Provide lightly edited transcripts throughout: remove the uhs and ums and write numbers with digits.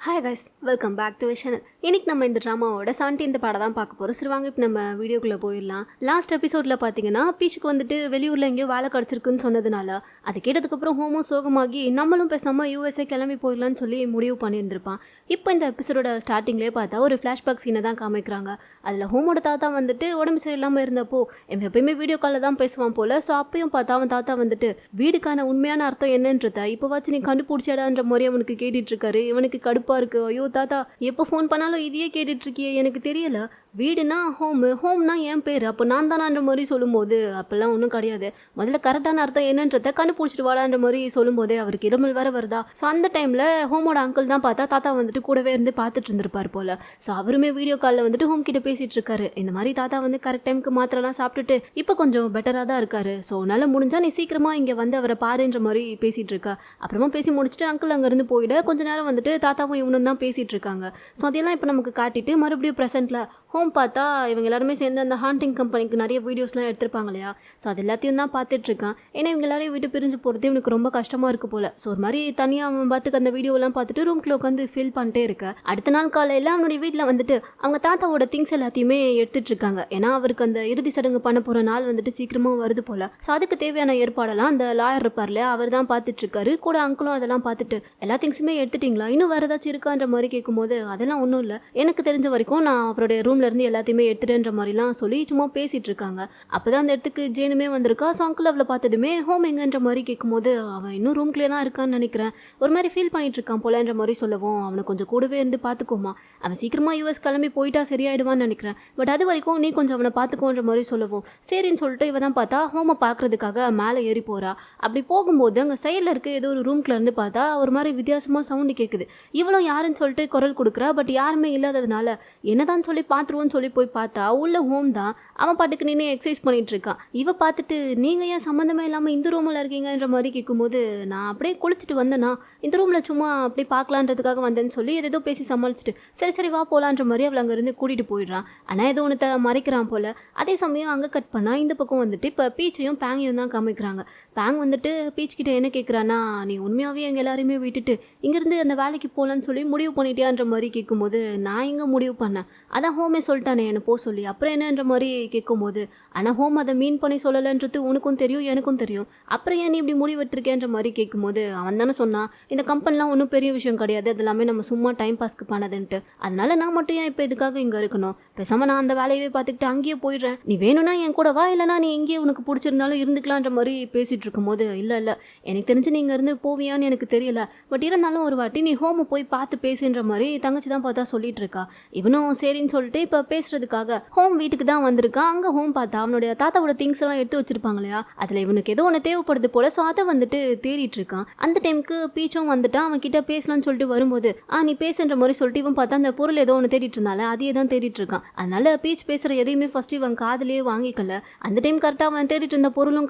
Hi guys, welcome back to channel. இன்னைக்கு நம்ம இந்த ட்ராமாவோட 17th பாடம் தான் பார்க்க போகிறோம். சரி வாங்க இப்போ நம்ம வீடியோக்குள்ளே போயிடலாம். லாஸ்ட் எபிசோடில் பார்த்தீங்கன்னா பீச்சுக்கு வந்துட்டு வெளியூரில் எங்கேயோ வேலை கிடச்சிருக்குன்னு சொன்னதுனால அது கேட்டதுக்கப்புறம் ஹோமும் சோகமாகி நம்மளும் பேசாமல் யூஎஸ்ஏ கிளம்பி போயிடலான்னு சொல்லி முடிவு பண்ணியிருந்திருப்பான். இப்போ இந்த எபிசோடோட ஸ்டார்டிங்லேயே பார்த்தா ஒரு ஃப்ளாஷ்பேக் சீனை தான் காமிக்கிறாங்க. அதில் ஹோமோட தாத்தா வந்துட்டு உடம்பு சரியில்லாமல் இருந்தப்போ இவன் எப்பயுமே வீடியோ காலில் தான் பேசுவான் போல். ஸோ அப்பயும் பார்த்தா அவன் தாத்தா வந்துட்டு வீடுக்கான உண்மையான அர்த்தம் என்னன்றத இப்போ வச்சு நீ கண்டுபிடிச்சாடான்ற மாதிரி அவனுக்கு கேட்டுட்ருக்காரு. இவனுக்கு கடுப்பாக இருக்கு. ஐயோ தாத்தா, எப்போ ஃபோன் பண்ணாலும் இதையே கேட்டுட்டு இருக்கியே, எனக்கு தெரியல. வீடுனா ஹோம்னா என் பேர், அப்போ நான் தானான்ற மாதிரி சொல்லும்போது அப்பெல்லாம் ஒன்றும் கிடையாது, முதல்ல கரெக்டான அர்த்தம் என்னன்றதை கண்டுபிடிச்சிட்டு வாடான்ற மாதிரி சொல்லும்போதே அவருக்கு இருமல் வேற வருதா. ஸோ அந்த டைமில் ஹோமோட அங்கிள் தான் பார்த்தா தாத்தா வந்துட்டு கூடவே இருந்து பார்த்துட்டு இருந்திருப்பார் போல. ஸோ அவருமே வீடியோ காலில் வந்துட்டு ஹோம் கிட்ட பேசிட்டு இருக்காரு. இந்த மாதிரி தாத்தா வந்து கரெக்ட் டைமுக்கு மாத்திரலாம் சாப்பிட்டுட்டு இப்போ கொஞ்சம் பெட்டராக தான் இருக்காரு. ஸோ உன்னால முடிஞ்சா நீ சீக்கிரமா இங்கே வந்து அவரை பாருன்ற மாதிரி பேசிட்டு இருக்கா. அப்புறமா பேசி முடிச்சுட்டு அங்கிள் அங்கேருந்து போயிட கொஞ்ச நேரம் வந்துட்டு தாத்தாவும் இவனும் தான் பேசிட்டு இருக்காங்க. ஸோ அதெல்லாம் இப்போ நமக்கு காட்டிட்டு மறுபடியும் ப்ரெசென்ட்ல ஹோம் பார்த்தா இவங்க எல்லாருமே சேர்ந்து அந்த ஹாண்டிங் கம்பெனிக்கு நிறைய வீடியோஸ்லாம் எடுத்திருப்பாங்க இல்லையா. ஸோ அது எல்லாத்தையும் தான் பார்த்துட்டு இருக்கான். ஏன்னா இவங்க எல்லாரையும் விட்டு பிரிஞ்சு போகிறது இவனுக்கு ரொம்ப கஷ்டமாக இருக்கு போல. ஸோ ஒரு மாதிரி தனியாக அவன் பாட்டுக்கு அந்த வீடியோலாம் பார்த்துட்டு ரூம்குள்ள உட்காந்து ஃபீல் பண்ணிட்டே இருக்க. அடுத்த நாள் காலையில் அவனுடைய வீட்டில் வந்துட்டு அவங்க தாத்தாவோட திங்ஸ் எல்லாத்தையுமே எடுத்துட்டு இருக்காங்க. ஏன்னா அவருக்கு அந்த இறுதி சடங்கு பண்ண போகிற நாள் வந்துட்டு சீக்கிரமாக வருது போல. ஸோ அதுக்கு தேவையான ஏற்பாடெல்லாம் அந்த லாயர் இருப்பார்ல அவர் தான் பார்த்துட்டு இருக்காரு. கூட அங்கிளும் அதெல்லாம் பார்த்துட்டு எல்லா திங்ஸுமே எடுத்துட்டீங்களா, இன்னும் வேறு ஏதாச்சும் இருக்கான்ற மாதிரி கேட்கும்போது அதெல்லாம் ஒன்றும் இல்லை, எனக்கு தெரிஞ்ச வரைக்கும் நான் அவருடைய ரூம்ல இருந்து எல்லாத்தையுமே எடுத்துட்டேன்ற மாதிரிலாம் சொல்லி சும்மா பேசிட்டு இருக்காங்க. அப்போதான் அந்த இடத்துக்கு ஜேனுமே வந்திருக்கா. ஸோ அங்கிள் அவளை பார்த்ததுமே ஹோம் எங்கன்ற மாதிரி கேட்கும்போது அவன் இன்னும் ரூம்குள்ளே தான் இருக்கான்னு நினைக்கிறேன், ஒரு மாதிரி ஃபீல் பண்ணிட்டு இருக்கான் போலன்ற மாதிரி சொல்லவும் அவனை கொஞ்சம் கூடவே இருந்து பார்த்துக்கோமா, அவன் சீக்கிரமாக யூஎஸ் கிளம்பி போயிட்டா சரியாயிடுவான்னு நினைக்கிறேன், பட் அது வரைக்கும் நீ கொஞ்சம் அவனை பார்த்துக்கோன்ற மாதிரி சொல்லவும் சரின்னு சொல்லிட்டு இவ தான் பார்த்தா ஹோமை பார்க்கறதுக்காக மேலே ஏறி போகிறா. அப்படி போகும்போது அங்கே சைடில் இருக்க ஏதோ ஒரு ரூம்குள்ள இருந்து பார்த்தா ஒரு மாதிரி வித்தியாசமாக சவுண்டு கேட்குது. இவளும் யாருன்னு சொல்லிட்டு குரல் கொடுக்குறா. பட் யாருமே இல்லாததுனால என்னதான் சொல்லி பார்த்துருவோன்னு சொல்லி போய் பார்த்தா உள்ள ஹோம் தான். அவன் பாட்டுக்கு நின்று எக்ஸசைஸ் பண்ணிட்டு இருக்கான். இவ பார்த்துட்டு நீங்கள் ஏன் சம்மந்தமே இல்லாமல் இந்த ரூமில் இருக்கீங்கன்ற மாதிரி கேட்கும்போது நான் அப்படியே குளிச்சுட்டு வந்தேன்னா இந்த ரூமில் சும்மா அப்படி பார்க்கலான்றதுக்காக வந்தேன்னு சொல்லி ஏதோ பேசி சமாளிச்சுட்டு சரி சரி வா போகலான்ற மாதிரி அவள் அங்கேருந்து கூட்டிகிட்டு போயிடுறான். ஆனால் ஏதோ ஒன்று மறைக்கிறான் போல். அதே சமயம் அங்கே கட் பண்ணால் இந்த பக்கம் வந்துட்டு இப்போ பீச்சையும் பேங்கையும் தான் காமிக்கிறாங்க. பேங் வந்துட்டு பீச் கிட்ட என்ன கேட்குறான்னா, நீ உண்மையாகவே எங்கள் எல்லாரையுமே விட்டுட்டு இங்கேருந்து அந்த வேலைக்கு போகலான்னு சொல்லி முடிவு பண்ணிட்டியான்ற மாதிரி கேட்கும்போது நான் எங்கே முடிவு பண்ணேன், அதான் ஹோமே சொல்லிட்டானே என்னை போக சொல்லி, அப்புறம் என்னன்ற மாதிரி கேட்கும்போது ஆனால் ஹோம் அதை மீன் பண்ணி சொல்லலைன்றது உனக்கும் தெரியும் எனக்கும் தெரியும், அப்புறம் ஏன் நீ இப்படி முடிவு எடுத்திருக்கேன்ற மாதிரி கேட்கும்போது அவன் தானே சொன்னான் இந்த கம்பெனிலாம் ஒன்றும் பெரிய விஷயம் கிடையாது, அது எல்லாமே நம்ம சும்மா டைம் பாஸ்க்கு பண்ணதுன்ட்டு, அதனால நான் மட்டும் ஏன் இப்போ இதுக்காக இங்கே இருக்கணும், பேசாமல் நான் அந்த வேலையவே பார்த்துக்கிட்டு அங்கேயே போயிடுறேன், நீ வேணும்னா என் கூட வா, இல்லைனா நீ எங்கேயே உனக்கு பிடிச்சிருந்தாலும் இருந்துக்கலான்ற மாதிரி பேசிகிட்டு இருக்கும்போது இல்லை எனக்கு தெரிஞ்சு நீங்கள் இருந்து போவியான்னு எனக்கு தெரியல, பட் இருந்தாலும் ஒரு வாட்டி நீ ஹோமை போய் பார்த்து பேசுன்ற மாதிரி தங்கச்சி தான் பார்த்தா சொல்லிட்டு இருக்கா. இவனும் சரின்னு சொல்லிட்டு இப்போ பேசுறதுக்காக ஹோம் வீட்டுக்கு தான் வந்திருக்கான். அங்கே ஹோம் பார்த்தா அவனுடைய தாத்தாவோட திங்ஸ் எல்லாம் எடுத்து வச்சிருப்பாங்க இல்லையா, அதில் இவனுக்கு ஏதோ ஒன்று தேவைப்படுது போல. ஸோ அதை வந்துட்டு தேடிட்டு இருக்கான். அந்த டைமுக்கு பீச்சும் வந்துட்டு அவன் கிட்ட பேசலாம்னு சொல்லிட்டு வரும்போது நீ பேசுன்ற மாதிரி சொல்லிட்டு இவன் பார்த்தா அந்த பொருள் ஏதோ ஒன்று தேடிட்டு இருந்தால அதையே தான் தேடிட்டு இருக்கான். அதனால பீச் பேசுகிற எதையுமே ஃபர்ஸ்ட் இவன் காதலையே வாங்கிக்கல. அந்த டைம் கரெக்டாக அவன் தேடிட்டு இருந்த பொருளும்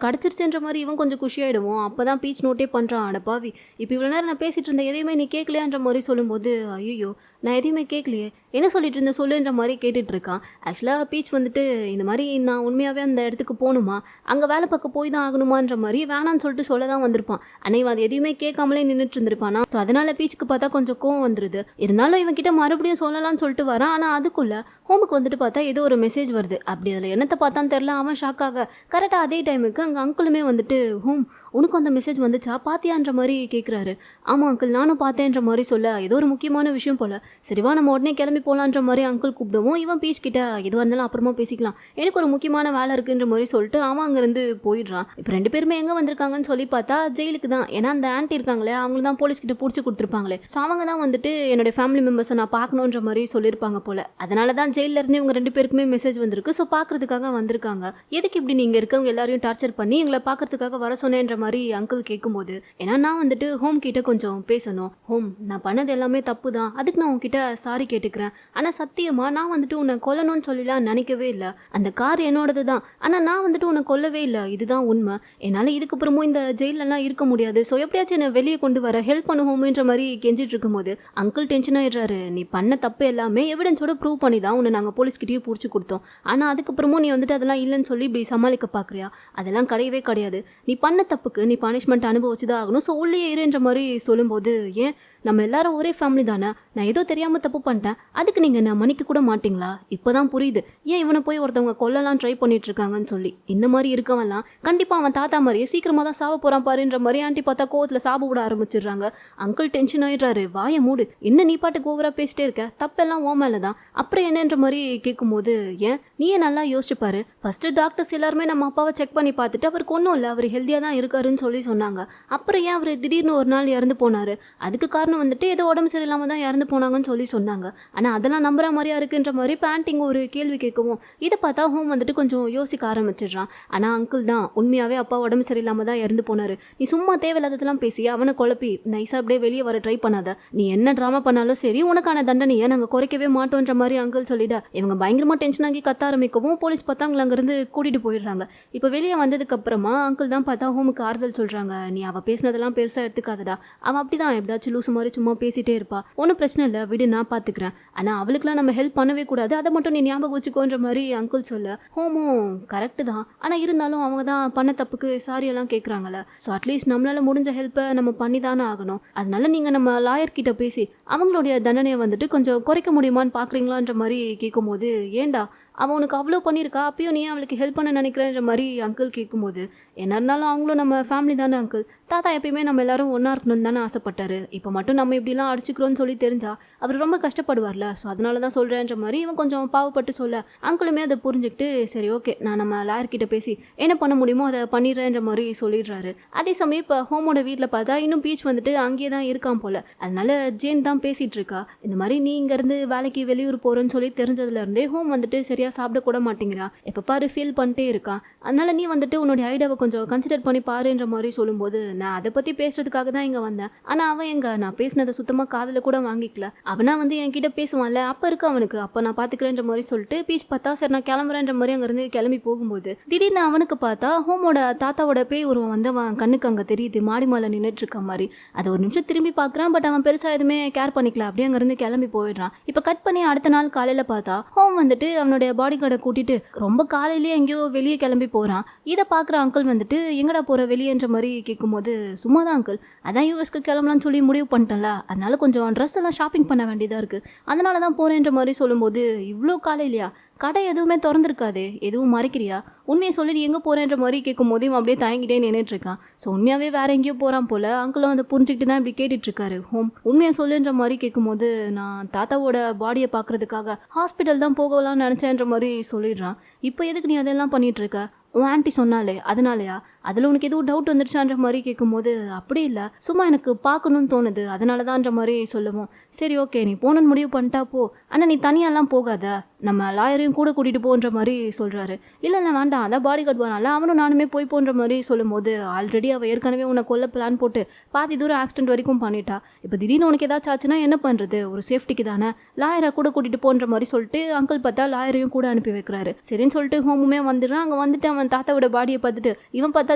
கிடச்சிருச்சுன்ற மாதிரி இவன் கொஞ்சம் குஷியாயிடுவோம். அப்போ தான் பீச் நோட்டே பண்ணுறான், அடப்பாவி இப்போ இவ்வளோ நேரம் நான் பேசிட்டு இருந்த எதையுமே நீ கேட்கலையான்ற மாதிரி சொல்லும்போது ஐயோ நான் எதையுமே கேட்கலையே, என்ன சொல்லிட்டு இருந்த சொல்லுன்ற மாதிரி கேட்டுட்டு இருக்கான். ஆக்சுவலாக பீச் வந்துட்டு இந்த மாதிரி நான் உண்மையாகவே அந்த இடத்துக்கு போகணுமா, அங்கே வேலை பார்க்க போய் தான் ஆகணுமான்ற மாதிரி வேணான்னு சொல்லிட்டு சொல்ல தான் வந்திருப்பான். ஆனால் இவன் அது எதுவுமே கேட்காமலே நின்றுட்டு இருந்திருப்பானா. ஸோ அதனால பீச்சுக்கு பார்த்தா கொஞ்சம் கோவம் வந்துடுது. இருந்தாலும் இவன் கிட்ட மறுபடியும் சொல்லலாம்னு சொல்லிட்டு வரான். ஆனால் அதுக்குள்ள ஹோமுக்கு வந்துட்டு பார்த்தா ஏதோ ஒரு மெசேஜ் வருது. அப்படி அதில் என்னத்தை பார்த்தான்னு தெரில, அவன் ஷாக்காக கரெக்டாக அதே டைமுக்கு அங்கே அங்கிளுமே வந்துட்டு ஹோம் உனக்கு அந்த மெசேஜ் வந்துச்சா பாத்தியான்ற மாதிரி கேட்குறாரு. ஆமாம் அங்கிள் நானும் பார்த்தேன்ற மாதிரி சொல்ல ஏதோ ஒரு முக்கியமான விஷயம் போல, சரிவா நம்ம உடனே கிளம்பி போகலான்ற மாதிரி அங்கிள் கூப்பிடுவோம். இவன் பீச் கிட்ட எதுவாக இருந்தாலும் அப்புறமா பேசிக்கலாம், எனக்கு ஒரு முக்கியமான வேலை இருக்குன்ற மாதிரி சொல்லிட்டு அவன் அங்கேருந்து போயிடுறான். இப்போ ரெண்டு பேருமே எங்கே வந்திருக்காங்கன்னு சொல்லி பார்த்தா ஜெயிலுக்கு தான். ஏன்னா அந்த ஆண்டி இருக்காங்களே அவங்க தான் போலீஸ் கிட்ட பிடிச்சி கொடுத்துருப்பாங்களே. ஸோ அவங்க தான் வந்துட்டு என்னுடைய ஃபேமிலி மெம்பர்ஸை நான் பார்க்கணுன்ற மாதிரி சொல்லியிருப்பாங்க போல. அதனால தான் ஜெயிலில் இருந்து இவங்க ரெண்டு பேருக்குமே மெசேஜ் வந்திருக்கு. ஸோ பார்க்கறதுக்காக வந்திருக்காங்க. எதுக்கு இப்படி நீங்கள் இருக்கவங்க எல்லாரையும் டார்ச்சர் பண்ணி எங்களை பார்க்கறதுக்காக வர சொன்னேன்ற மாதிரி அங்கிள் கேட்கும்போது ஏன்னா நான் வந்துட்டு ஹோம் கிட்ட கொஞ்சம் பேசணும், ஹோம் நான் பண்ணது எல்லாமே தப்பு தான், அதுக்கு நான் உங்ககிட்ட சாரி கேட்டுக்கிறேன், ஆனால் சத்தியமா தெரியுமா, நான் வந்துட்டு உன்னை கொல்லணும்னு சொல்லிலாம் நினைக்கவே இல்லை. அந்த கார் என்னோடது தான். ஆனால் நான் வந்துட்டு உன்னை கொல்லவே இல்லை. இதுதான் உண்மை. என்னால் இதுக்கப்புறமும் இந்த ஜெயிலெல்லாம் இருக்க முடியாது. ஸோ எப்படியாச்சும் என்னை வெளியே கொண்டு வர ஹெல்ப் பண்ணுவோமேன்ற மாதிரி கெஞ்சிட்டு இருக்கும்போது அங்கிள் டென்ஷன் ஆயிடுறாரு. நீ பண்ண தப்பு எல்லாமே எவிடன்ஸோட ப்ரூவ் பண்ணி தான் உன்னை நாங்கள் போலீஸ்கிட்டயே பிடிச்சி கொடுத்தோம். ஆனால் அதுக்கப்புறமும் நீ வந்துட்டு அதெல்லாம் இல்லைன்னு சொல்லி இப்படி சமாளிக்க பார்க்குறியா? அதெல்லாம் கிடையவே கிடையாது. நீ பண்ண தப்புக்கு நீ பனிஷ்மெண்ட் அனுபவிச்சு தான் ஆகணும். ஸோ உள்ளே இருன்ற மாதிரி சொல்லும்போது, ஏன் நம்ம எல்லாரும் ஒரே ஃபேமிலி தானே, நான் ஏதோ தெரியாமல் தப்பு பண்ணிட்டேன், அதுக்கு நீங்கள் நான் மன்னிக்க கூட மாட்டிங்களா? இப்போ தான் புரியுது ஏன் இவனை போய் ஒருத்தவங்க கொல்லலாம் ட்ரை பண்ணிட்டு இருக்காங்கன்னு சொல்லி. இந்த மாதிரி இருக்கவன்லாம் கண்டிப்பாக அவன் தாத்தா மாதிரியே சீக்கிரமாக தான் சாவ போகிறான் பாருன்ற மாதிரி ஆண்டி பார்த்தா கோவத்தில் சாப விட ஆரம்பிச்சிடுறாங்க. அங்கிள் டென்ஷன் ஆயிடுறாரு. வாயை மூடு, என்ன நீ பாட்டுக்கு ஓவராக பேசிட்டே இருக்க, தப்பெல்லாம் ஓ மேலே தான், அப்புறம் என்னன்ற மாதிரி கேட்கும்போது, ஏன் நீயே நல்லா யோசிச்சுப்பாரு. ஃபஸ்ட்டு டாக்டர்ஸ் எல்லாருமே நம்ம அப்பாவை செக் பண்ணி பார்த்துட்டு அவருக்கு ஒன்றும் இல்லை, அவர் ஹெல்த்தியாக தான் இருக்காருன்னு சொல்லி சொன்னாங்க. அப்புறம் ஏன் அவர் திடீர்னு ஒரு நாள் இறந்து போனார்? அதுக்கு காரணம் வந்துட்டு ஏதோ உடம்பு சரியில்லாமல் தான் இறந்து போனாங்கன்னு சொல்லி சொன்னாங்க. ஆனால் அதெல்லாம் நம்புற மாதிரியா இருக்குன்ற மாதிரி பேண்டிங் ஒரு கேள்வி கேட்கவும் இதை பார்த்தா ஹோம் வந்துட்டு கொஞ்சம் யோசிக்க ஆரம்பிச்சிடுறான். ஆனால் அங்கிள் தான் உண்மையாகவே அப்பா உடம்பு சரியில்லாமல் தான் இறந்து போனார். நீ சும்மா தேவையில்லாததெல்லாம் பேசி அவனை குழப்பி நைஸாக அப்படியே வெளியே வர ட்ரை பண்ணாத. நீ என்ன ட்ராமா பண்ணாலும் சரி உனக்கான தண்டனையை நாங்கள் குறைக்கவே மாட்டோன்ற மாதிரி அங்கிள் சொல்லிட இவங்க பயங்கரமாக டென்ஷன் ஆகி கத்த ஆரம்பிக்கவும் போலீஸ் பார்த்தாங்கள அங்கேருந்து கூட்டிகிட்டு போயிடுறாங்க. இப்போ வெளியே வந்ததுக்கு அப்புறமா அங்கிள் தான் பார்த்தா ஹோமுக்கு ஆறுதல் சொல்கிறாங்க. நீ அவள் பேசினதெல்லாம் பெருசாக எடுத்துக்காதடா, அவள் அப்படி தான் எப்பதாச்சும் லூசு மாதிரி சும்மா பேசிட்டே இருப்பா, ஒன்றும் பிரச்சனை இல்லை விடு, நான் பார்த்துக்கிறேன். ஆனால் அவளுக்குலாம் நம்ம ஹெல்ப் பண்ணவே கூடாது, அதை மட்டும் நீ ஞாபகம் வச்சுக்கோன்ற மாதிரி அங்கிள் சொல்ல, ஹோமும் கரெக்டு தான், ஆனால் இருந்தாலும் அவங்க தான் பண்ண தப்புக்கு சாரி எல்லாம் கேட்குறாங்கல்ல, ஸோ அட்லீஸ்ட் நம்மளால் முடிஞ்ச ஹெல்ப்பை நம்ம பண்ணி தானே ஆகணும். அதனால நீங்கள் நம்ம லாயர்கிட்ட பேசி அவங்களுடைய தண்டனையை வந்துட்டு கொஞ்சம் குறைக்க முடியுமான்னு பார்க்குறீங்களான்ற மாதிரி கேட்கும்போது, ஏண்டா அவன் உனக்கு அவ்வளோ பண்ணியிருக்கா, அப்பயும் நீ அவளுக்கு ஹெல்ப் பண்ண நினைக்கிறேன்ற மாதிரி அங்கிள் கேட்கும்போது, என்ன இருந்தாலும் அவங்களும் நம்ம ஃபேமிலி தானே அங்கிள், தாத்தா எப்பயுமே நம்ம எல்லாரும் ஒன்றா இருக்கணும்னு தானே ஆசைப்பட்டாரு. இப்போ மட்டும் நம்ம இப்படிலாம் அடிச்சுக்கிறோன்னு சொல்லி தெரிஞ்சா அவர் ரொம்ப கஷ்டப்படுவார்ல, ஸோ அதனால தான் சொல்கிறேன்ற மாதிரி இவன் கொஞ்சம் பாவப்பட்டு சொல்ல அங்கிளுமே அதை புரிஞ்சுக்கிட்டு சரி ஓகே நான் நம்ம லாயர்கிட்ட பேசி என்ன பண்ண முடியுமோ அதை பண்ணிடுறேன்ற மாதிரி சொல்லிடுறாரு. அதே சமயம் இப்போ ஹோமோட வீட்டில் பார்த்தா இன்னும் பீச் வந்துட்டு அங்கேயே தான் இருக்கான் போல. அதனால ஜேன் தான் பேசிகிட்டு இருக்கா. இந்த மாதிரி நீ இங்கேருந்து வேலைக்கு வெளியூர் போகிறேன்னு சொல்லி தெரிஞ்சதுலேருந்தே ஹோம் வந்துட்டு சரியாக சாப்பிடக்கூட மாட்டேங்கிறா, எப்போ பாரு ஃபீல் பண்ணிட்டே இருக்கான். அதனால நீ வந்துட்டு உன்னுடைய ஐடியாவை கொஞ்சம் கன்சிடர் பண்ணி பாருன்ற மாதிரி சொல்லும்போது, நான் அதை பற்றி பேசுறதுக்காக தான் இங்கே வந்தேன், ஆனால் அவன் நான் பேசினதை சுத்தமாக காதில் கூட வாங்கிக்கல, அவனா வந்து என்கிட்ட பேசுவான்ல அப்போ இருக்கு அவனுக்கு, அப்போ நான் பார்த்துக்கிறேன்ற மாதிரி சொல்லிட்டு பீச் பார்த்தா சரி நான் கிளம்புறேன்ற மாதிரி அங்கேருந்து கிளம்பி போகும்போது திடீர்னு அவனுக்கு பார்த்தா ஹோமோட தாத்தாவோட பேய் உருவம் வந்து அவன் கண்ணுக்கு அங்கே தெரியுது, மாடி மேலே நின்றுட்டு இருக்க மாதிரி. அதை ஒரு நிமிஷம் திரும்பி பார்க்குறான், பட் அவன் பெருசாக எதுவுமே கேர் பண்ணிக்கல, அப்படியே அங்கேருந்து கிளம்பி போயிடுறான். இப்போ கட் பண்ணி அடுத்த நாள் காலையில் பார்த்தா ஹோம் வந்துட்டு அவனுடைய பாடி கார்டை கூட்டிட்டு ரொம்ப காலையிலேயே எங்கேயோ வெளியே கிளம்பி போகிறான். இதை பார்க்குற அங்கிள் வந்துட்டு எங்கடா போகிற வெளியேன்ற மாதிரி கேட்கும்போது, சும்மா தான் அங்கிள், அதான் யூஎஸ்க்கு கிளம்பலான்னு சொல்லி முடிவு பண்ணிட்டேன்ல, அதனால கொஞ்சம் ட்ரெஸ் எல்லாம் ஷாப்பிங் பண்ண வேண்டியதாக இருக்குது, அதனால தான் போகிறேன்ற மாதிரி சொல்லும்போது, இவ்வளோ காலையிலையா, கடை எதுவுமே திறந்துருக்காதே, எதுவும் மறைக்கிறியா, உண்மையை சொல்லி நீ எங்கே போகிறேன்ற மாதிரி கேட்கும் போது அப்படியே தயங்கிட்டே நின்றுட்டு இருக்கான். ஸோ உண்மையாகவே வேற எங்கேயோ போகிறான் போல். அங்கிளும் அதை புரிஞ்சுக்கிட்டு தான் இப்படி கேட்டுட்ருக்காரு. ஹோம் உண்மையை சொல்லுன்ற மாதிரி கேட்கும்போது, நான் தாத்தாவோட பாடியை பார்க்குறதுக்காக ஹாஸ்பிட்டல் தான் போகலாம்னு நினச்சேன்ற மாதிரி சொல்லிடுறான். இப்போ எதுக்கு நீ அதெல்லாம் பண்ணிகிட்டு இருக்க, உன் ஆண்டி சொன்னாலே அதனாலயா, அதில் உனக்கு எதுவும் டவுட் வந்துருச்சான்ற மாதிரி கேட்கும்போது, அப்படி இல்லை சும்மா எனக்கு பார்க்கணுன்னு தோணுது அதனால தான்ற மாதிரி சொல்லுவோம். சரி ஓகே நீ போகணுன்னு முடிவு பண்ணிட்டா போ, ஆனால் நீ தனியாலாம் போகாத, நம்ம லாயரையும் கூட கூட்டிகிட்டு போன்ற மாதிரி சொல்கிறாரு. இல்லை வேண்டாம், அதான் பாடி கார்டு வரான்ல அவனும் நானுமே போய் போன்ற மாதிரி சொல்லும்போது, ஆல்ரெடி அவள் ஏற்கனவே உன்னை கொல்ல பிளான் போட்டு பாதி தூரம் ஆக்சிடென்ட் வரைக்கும் பண்ணிட்டா, இப்போ திடீர்னு உனக்கு ஏதாச்சும் ஆச்சுன்னா என்ன பண்ணுறது, ஒரு சேஃப்டிக்கு தானே லாயரை கூட கூட்டிகிட்டு போன்ற மாதிரி சொல்லிட்டு அங்கிள் பார்த்தா லாயரையும் கூட அனுப்பி வைக்கிறாரு. சரின்னு சொல்லிட்டு ஹோமுமே வந்துடுறான். அங்கே வந்துட்டு அவன் தாத்தாவோட பாடியை பார்த்துட்டு இவன் பார்த்தா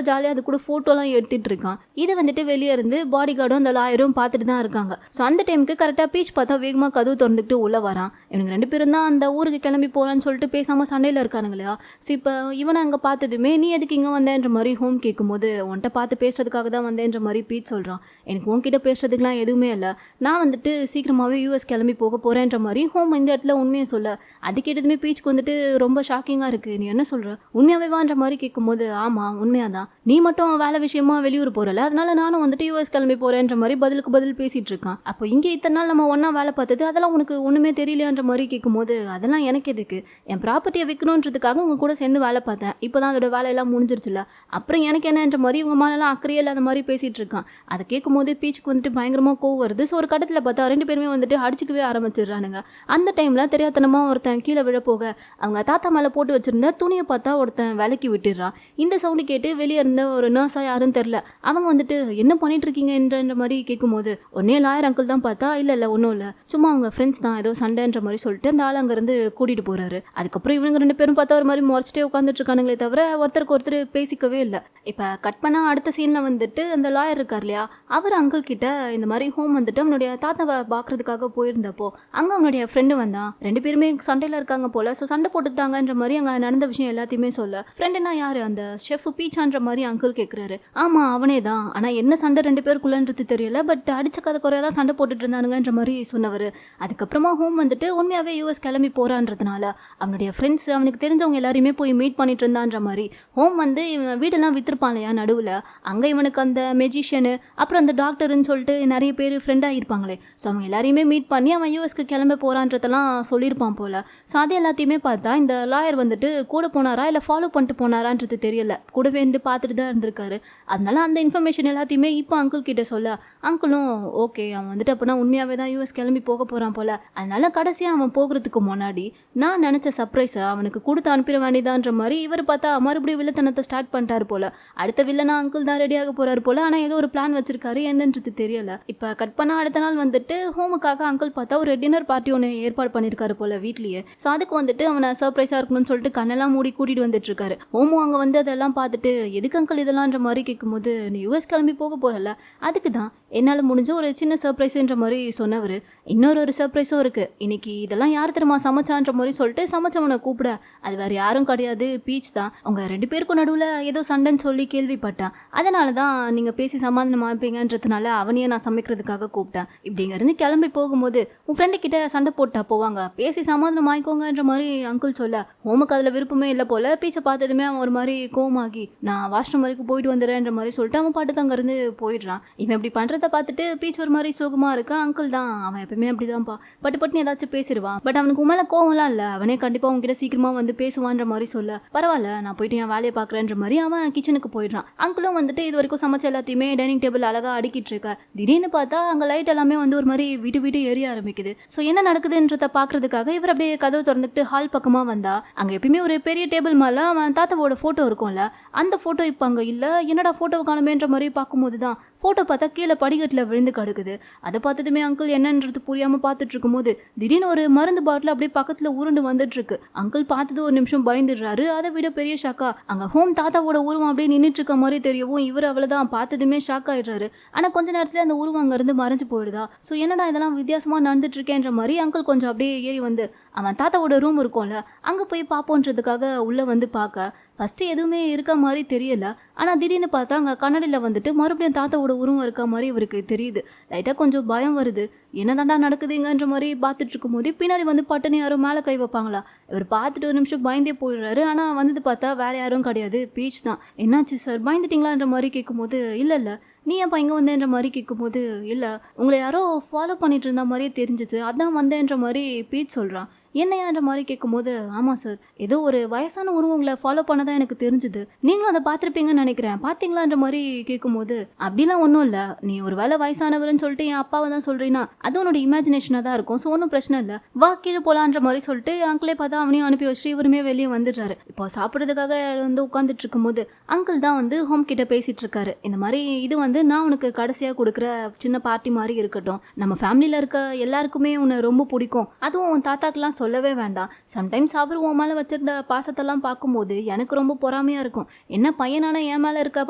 ஜாலியாக அது கூட ஃபோட்டோலாம் எடுத்துகிட்டு இருக்கான். இதை வந்துட்டு வெளியே இருந்து பாடி கார்டும் அந்த லாயரும் பார்த்துட்டு தான் இருக்காங்க. ஸோ அந்த டைமுக்கு கரெக்டாக பீச் பார்த்தா வேகமாக கதவு திறந்துக்கிட்டு உள்ளே வரான். இவனுக்கு 2 பேரும் தான் அந்த ஊருக்கு கிளம்பி போகிறான்னு சொல்லிட்டு பேசாமல் சண்டையில் இருக்கானுங்களா. ஸோ இப்போ இவனை அங்கே பார்த்ததுமே நீ எதுக்கு இங்கே வந்தேன்ற மாதிரி ஹோம் கேட்கும்போது, உன்கிட்ட பார்த்து பேசுறதுக்காக தான் வந்தேன்ற மாதிரி பீச் சொல்கிறான். எனக்கு உன்கிட்ட பேசுறதுக்குலாம் எதுவுமே இல்லை, நான் வந்துட்டு சீக்கிரமாகவே யூஎஸ் கிளம்பி போக போகிறேன்ற மாதிரி ஹோம் இந்த இடத்துல உண்மையை சொல்ல, அது கேட்டதுமே பீச்சுக்கு வந்துட்டு ரொம்ப ஷாக்கிங்காக இருக்குது. நீ என்ன சொல்கிற, உண்மையாகவே வான்ற மாதிரி கேட்கும்போது, ஆமாம் உண்மையாக தான், நீ மட்டும் வேலை விஷயமா வெளியூர் போகிறல, அதனால நானும் வந்துட்டு யூஎஸ் கிளம்பி போகிறேன்ற மாதிரி பதிலுக்கு பதில் பேசிகிட்டு இருக்கான். அப்போ இங்கே இத்தனை நாள் நம்ம ஒன்றா வேலை பார்த்தது அதெல்லாம் உனக்கு ஒன்றுமே தெரியலையான்ற மாதிரி கேட்கும்போது, அதெல்லாம் எனக்கு எதுக்கு, என் ப்ராப்பர்ட்டியை விற்கணுன்றதுக்காக உங்கள் கூட சேர்ந்து வேலை பார்த்தேன், இப்போ தான் அதோட வேலையெல்லாம் முடிஞ்சிருச்சுல, அப்புறம் எனக்கு என்னன்ற மாதிரி இவங்க மேலெல்லாம் அக்கறையே இல்லாத மாதிரி பேசிகிட்டு இருக்கான். அதை கேட்கும்போது பீச்சுக்கு வந்துட்டு பயங்கரமாக கோவம் வருது. ஸோ ஒரு கட்டத்தில் பார்த்தா 2 பேருமே வந்துட்டு அடிச்சுக்கவே ஆரம்பிச்சிடுறானுங்க. அந்த டைமில் தெரியாதனமாக ஒருத்தன் கீழே விழ போக அவங்க தாத்தா மேலே போட்டு வச்சுருந்த துணியை பார்த்தா ஒருத்தன் விலைக்கு நசுக்கி விட்டுறான். இந்த சவுண்டு கேட்டு வெளியே இருந்த ஒரு நர்ஸா யாருன்னு தெரியல, அவங்க வந்துட்டு என்ன பண்ணிட்டு இருக்கீங்கன்ற மாதிரி கேட்கும்போது உடனே லாயர் அங்கிள் தான் பார்த்தா இல்ல ஒன்றும் இல்லை, சும்மா அவங்க ஃப்ரெண்ட்ஸ் தான், ஏதோ சண்டைன்ற மாதிரி சொல்லிட்டு அந்த ஆள் அங்கேருந்து கூட்டிட்டு போறாரு. அதுக்கப்புறம் இவங்க 2 பேரும் பார்த்தா ஒரு மாதிரி முறைச்சிட்டே உட்காந்துட்டு இருக்கானுங்களே தவிர ஒருத்தருக்கு ஒருத்தர் பேசிக்கவே இல்லை. இப்போ கட் பண்ணா அடுத்த சீன்ல வந்துட்டு அந்த லாயர் இருக்கார் இல்லையா, அவர் அங்கிள் கிட்ட இந்த மாதிரி ஹோம் வந்துட்டு அவனுடைய தாத்தாவை பார்க்கறதுக்காக போயிருந்தப்போ அங்கே அவனுடைய ஃப்ரெண்டு வந்தான், 2 பேருமே சண்டையில் இருக்காங்க போல, ஸோ சண்டை போட்டுக்கிட்டாங்கன்ற மாதிரி அங்கே நடந்த விஷயம் எல்லாத்தையுமே சொல்ல, ஃப்ரெண்டுனா யாரு அந்த ஷெஃப் பீச்சான்ற மாதிரி அங்கிள் கேட்குறாரு. ஆமா அவனே தான், ஆனால் என்ன சண்டை 2 பேருக்குள்ளன்றது தெரியல, பட் அடிச்ச கதை குறையாதான் சண்டை போட்டுட்டு இருந்தானுங்கன்ற மாதிரி சொன்னவர். அதுக்கப்புறமா ஹோம் வந்துட்டு உண்மையாகவே யூஎஸ் கிளம்பி போறான்றதுனால அவனுடைய ஃப்ரெண்ட்ஸ் அவனுக்கு தெரிஞ்சவங்க எல்லாரையுமே போய் மீட் பண்ணிட்டு இருந்தான்ற மாதிரி ஹோம் வந்து இவன் வீடெல்லாம் வித்துருப்பான் இல்லையா நடுவில், அங்கே இவனுக்கு அந்த மெஜிஷியனு அப்புறம் அந்த டாக்டர்னு சொல்லிட்டு நிறைய பேர் ஃப்ரெண்டாக இருப்பாங்களே, ஸோ அவங்க எல்லாரையுமே மீட் பண்ணி அவன் யூஎஸ்க்கு கிளம்ப போகிறான்றதெல்லாம் சொல்லியிருப்பான் போல். ஸோ அது எல்லாத்தையுமே பார்த்தா இந்த லாயர் வந்துட்டு கூட போனாரா இல்லை ஃபாலோ பண்ணிட்டு போனாரான்றது தெரியல, கூடவே இருந்து பார்த்துட்டு தான் இருந்திருக்காரு. அதனால அந்த இன்ஃபர்மேஷன் எல்லாத்தையுமே இப்போ அங்கிள் கிட்ட சொல்ல, அங்கிளும் ஓகே அவன் வந்துட்டு அப்படின்னா உண்மையாகவே தான் யூஎஸ் கிளம்பி போக போகிறான் போல், அதனால கடைசியாக அவன் போகிறதுக்கு முன்னாடி நான் நினச்ச சர்ப்ரைஸை அவனுக்கு கொடுத்து அனுப்பிட வேண்டியதான்ற மாதிரி இவர் பார்த்தா மறுபடியும் வில்லத்தனத்தை ஸ்டார்ட் பண்ணிட்டாரு போல். அடுத்த வில்லனா அங்கிள் தான் ரெடியாக போகிறாரு போல், ஆனால் ஏதோ ஒரு பிளான் வச்சிருக்காரு, என்னன்றது தெரியல. இப்போ கட் பண்ண அடுத்த நாள் வந்துட்டு ஹோமுக்காக அங்கிள் பார்த்தா ஒரு டின்னர் பார்ட்டி ஒன்று ஏற்பாடு பண்ணியிருக்காரு போல் வீட்லேயே. ஸோ அதுக்கு வந்துட்டு அவனை சர்ப்ரைஸாக இருக்கணும்னு சொல்லிட்டு கண்ணெல்லாம் மூடி கூட்டிகிட்டு வந்துட்டு இருக்காரு. ஹோமு அங்கே வந்து அதெல்லாம் பார்த்துட்டு எதுக்கு அங்கிள் இதெல்லாம்ன்ற மாதிரி கேட்கும்போது நீ யூஎஸ் கிளம்பி போக போகிறல, அதுக்கு தான் என்னால் முடிஞ்ச ஒரு சின்ன சர்ப்ரைஸுன்ற மாதிரி சொன்னவர். இன்னொரு சர்ப்ரைஸும் இருக்குது, இன்னைக்கு இதெல்லாம் யார் தெரியுமா சமைச்சான்ற மாதிரி சொல்லிட்டு சமைச்சவனை கூப்பிட, அது வேறு யாரும் கிடையாது பீச் தான், அவங்க 2 பேருக்கும் நடுவில் ஏதோ சண்டைன்னு சொல்லி கேள்விப்பட்டேன், அதனால தான் நீங்கள் பேசி சமாதானம் ஆப்பீங்கன்றதுனால அவனையே நான் சமைக்கிறதுக்காக கூப்பிட்டேன். இப்படிங்கிறது கிளம்பி போகும்போது உன் ஃப்ரெண்டு கிட்ட சண்டை போட்டா போவாங்க, பேசி சமாதானம் ஆயிக்கோங்கன்ற மாதிரி அங்கிள் சொல்ல, ஹோமுக்கு அதில் விருப்பமே இல்லை போல. பீச்சை பார்த்ததுமே அவன் ஒரு மாதிரி கோமாகி நான் வாஷ்ரூம் வரைக்கும் போயிட்டு வந்துடுறேன்ற மாதிரி சொல்லிட்டு அவன் பாட்டுக்கு அங்கேருந்து போயிடுறான். இவன் இப்படி பண்ணுறத பார்த்துட்டு பீச் ஒரு மாதிரி சோகமாக இருக்கா. அங்கிள் தான் அவன் எப்பவுமே அப்படிதான்ப்பா, பட்டுன்னு ஏதாச்சும் பேசிடுவான், பட் அவனுக்கு உண்மையில கோவம்லாம் இல்லை, அவனே கண்டிப்பாக அவன்கிட்ட சீக்கிரமாக வந்து பேசுவான்ற மாதிரி சொல்ல, பரவாயில்ல நான் போயிட்டு என் வேலையை பார்க்குறேன்ற மாதிரி அவன் கிச்சனுக்கு போயிடுறான். அங்கிளும் வந்துட்டு இது வரைக்கும் சமைச்ச எல்லாத்தையுமே டைனிங் டேபிள் அழகாக அடுக்கிட்டு இருக்க, திடீர்னு பார்த்தா அங்கே லைட் எல்லாமே வந்து ஒரு மாதிரி விட்டு எரிய ஆரம்பிக்குது. ஸோ என்ன நடக்குதுன்றத பார்க்கறதுக்காக இவர் அப்படியே கதவு திறந்துட்டு ஹால் பக்கமாக வந்தா அங்கே எப்பயுமே ஒரு பெரிய டேபிள் மேலே அவன் தாத்தாவோட ஃபோட்டோ இருக்கும்ல, அந்த ஃபோட்டோ இப்போ அங்கே இல்லை, என்னடா ஃபோட்டோ காணுமேன்ற மாதிரி பார்க்கும்போது தான் ஃபோட்டோ பார்த்தா கீழே படிக்கட்டில் விழுந்து கிடக்குது. அதை பார்த்ததுமே அங்கிள் என்னன்றது புரியாமல் பார்த்துட்டு இருக்கும்போது திடீர்னு ஒரு மருந்து பாட்டில் அப்படியே பக்கத்தில் உருண்டு வந்துட்டு இருக்கு. அங்கிள் பார்த்தது ஒரு நிமிஷம் பயந்துடுறாரு, அதை விட பெரிய ஷாக்கா அங்கே ஹோம் தாத்தாவோட உருவம் அப்படியே நின்றுட்டு இருக்க மாதிரி தெரியவும் இவர் அவ்வளோதான் பார்த்ததுமே ஷாக் ஆயிடுறாரு. ஆனால் கொஞ்ச நேரத்தில் அந்த உருவம் அங்கேருந்து மறைஞ்சு போயிடுதா. ஸோ என்னடா இதெல்லாம் வித்தியாசமாக நடந்துட்டு இருக்கேன்ற மாதிரி அங்கிள் கொஞ்சம் அப்படியே ஏறி வந்து அவன் தாத்தாவோட ரூம் இருக்கும்ல அங்கே போய் பார்ப்போன்றதுக்காக உள்ளே வந்து பார்க்க ஃபஸ்ட்டு எதுவுமே இருக்க மாதிரி தெரியல. ஆனால் திடீர்னு பார்த்தா அங்கே கண்ணாடியில் வந்துட்டு மறுபடியும் தாத்தாவோட உருவம் இருக்க மாதிரி இவருக்கு தெரியுது. லைட்டாக கொஞ்சம் பயம் வருது, என்னதாண்டா நடக்குதுங்கன்ற மாதிரி பார்த்துட்டு இருக்கும்போது பின்னாடி வந்து பட்டுன்னு யாரும் மேலே கை வைப்பாங்களா. இவர் பார்த்துட்டு ஒரு நிமிஷம் பயந்தே போயிடுறாரு. ஆனால் வந்தது பார்த்தா வேறு யாரும் கிடையாது, பீச் தான். என்னாச்சு சார் பயந்துட்டிங்களான்ற மாதிரி கேட்கும்போது இல்லை நீ ஏன்ப்பா இங்கே வந்தேன்ற மாதிரி கேட்கும்போது இல்லை உங்களை யாரோ ஃபாலோ பண்ணிட்டு இருந்த மாதிரியே தெரிஞ்சிச்சு, அதான் வந்தேன்ற மாதிரி பீச் சொல்கிறான். என்னையான்ற மாதிரி கேட்கும்போது ஆமாம் சார் ஏதோ ஒரு வயசான உருவம் உங்களை ஃபாலோ பண்ணதான் எனக்கு தெரிஞ்சுது, நீங்களும் அதை பார்த்துருப்பீங்கன்னு நினைக்கிறேன், பார்த்தீங்களான்ற மாதிரி கேட்கும்போது அப்படிலாம் ஒன்றும் இல்லை, நீ ஒரு வேலை வயசானவர்னு சொல்லிட்டு என் அப்பாவை தான் சொல்கிறீன்னா அது உன்னோட இமேஜினேஷனாக தான் இருக்கும், ஸோ ஒன்றும் பிரச்சனை இல்லை, வா கீழே போகலான்ற மாதிரி சொல்லிட்டு அங்கிளே பார்த்தா அவனையும் அனுப்பி வச்சுட்டு இவருமே வெளியே வந்துடுறாரு. இப்போ சாப்பிட்றதுக்காக வந்து உட்காந்துட்டு இருக்கும்போது அங்கிள் தான் வந்து ஹோம் கிட்ட பேசிட்டு இருக்காரு. இந்த மாதிரி இது வந்து நான் உனக்கு கடைசியாக கொடுக்குற சின்ன பார்ட்டி மாதிரி இருக்கட்டும், நம்ம ஃபேமிலியில் இருக்க எல்லாருக்குமே உன்னை ரொம்ப பிடிக்கும், அதுவும் உன் தாத்தாக்கெல்லாம் சொல்லவே வேண்டாம், சம்டைம்ஸ் அவர் உன் மேலே வச்சிருந்த பாசத்தெல்லாம் பார்க்கும்போது எனக்கு ரொம்ப பொறாமையாக இருக்கும், என்ன பையனான என் மேலே இருக்க